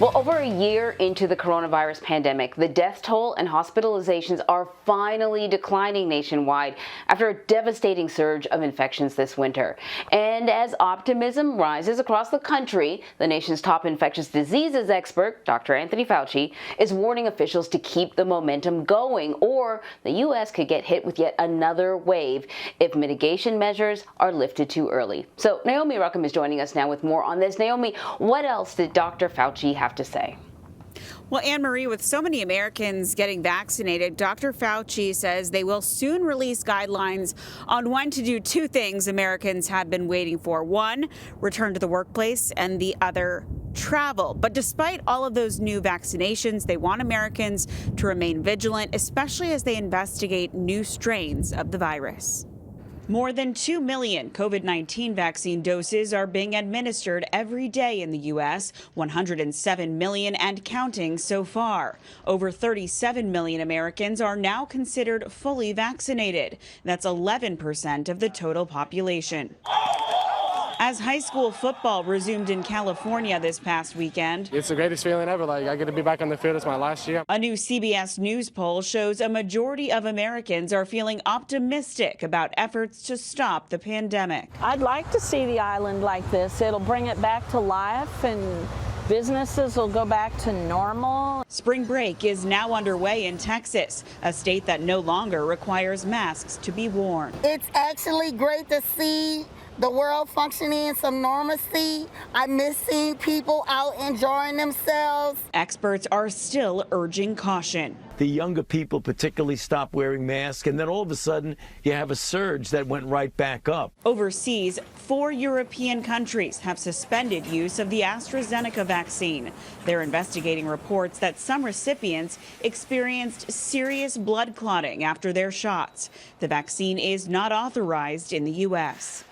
Well, over a year into the coronavirus pandemic, the death toll and hospitalizations are finally declining nationwide after a devastating surge of infections this winter. And as optimism rises across the country, the nation's top infectious diseases expert, Dr. Anthony Fauci, is warning officials to keep the momentum going, or the U.S. could get hit with yet another wave if mitigation measures are lifted too early. So Naomi Ruchim is joining us now with more on this. Naomi, what else did Dr. Fauci have to say? Well, Anne-Marie, with so many Americans getting vaccinated, Dr. Fauci says they will soon release guidelines on when to do two things Americans have been waiting for. One, return to the workplace, and the other, travel. But despite all of those new vaccinations, they want Americans to remain vigilant, especially as they investigate new strains of the virus. More than 2 million COVID-19 vaccine doses are being administered every day in the U.S., 107 million and counting so far. Over 37 million Americans are now considered fully vaccinated. That's 11% of the total population. As high school football resumed in California this past weekend, it's the greatest feeling ever. I get to be back on the field. It's my last year. A new CBS News poll shows a majority of Americans are feeling optimistic about efforts to stop the pandemic. I'd like to see the island like this. It'll bring it back to life and businesses will go back to normal. Spring break is now underway in Texas, a state that no longer requires masks to be worn. It's actually great to see the world functioning in some normalcy. I miss seeing people out enjoying themselves. Experts are still urging caution. The younger people particularly stop wearing masks, and then all of a sudden you have a surge that went right back up. Overseas, 4 European countries have suspended use of the AstraZeneca vaccine. They're investigating reports that some recipients experienced serious blood clotting after their shots. The vaccine is not authorized in the U.S.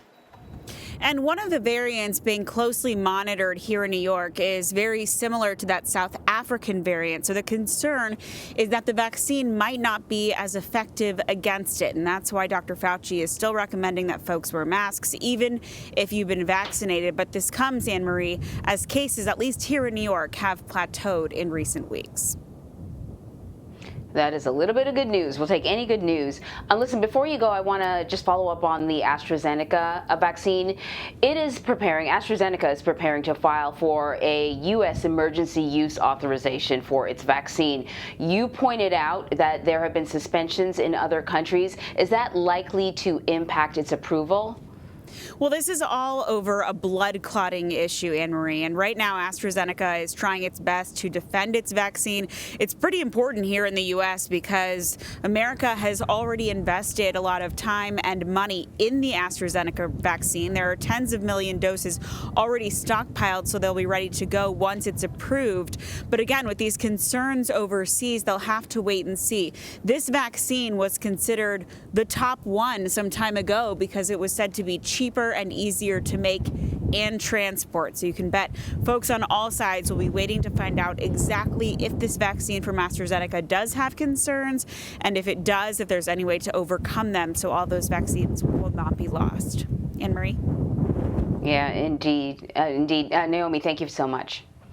And one of the variants being closely monitored here in New York is very similar to that South African variant. So the concern is that the vaccine might not be as effective against it. And that's why Dr. Fauci is still recommending that folks wear masks, even if you've been vaccinated. But this comes, Anne-Marie, as cases, at least here in New York, have plateaued in recent weeks. That is a little bit of good news. We'll take any good news. Listen, before you go, I want to just follow up on the AstraZeneca vaccine. AstraZeneca is preparing to file for a U.S. emergency use authorization for its vaccine. You pointed out that there have been suspensions in other countries. Is that likely to impact its approval? Well, this is all over a blood clotting issue, Anne-Marie, and right now AstraZeneca is trying its best to defend its vaccine. It's pretty important here in the U.S. because America has already invested a lot of time and money in the AstraZeneca vaccine. There are tens of million doses already stockpiled, so they'll be ready to go once it's approved. But again, with these concerns overseas, they'll have to wait and see. This vaccine was considered the top one some time ago because it was said to be cheaper and easier to make and transport. So you can bet folks on all sides will be waiting to find out exactly if this vaccine from AstraZeneca does have concerns, and if it does, if there's any way to overcome them so all those vaccines will not be lost. Anne-Marie? Yeah, indeed. Naomi, thank you so much.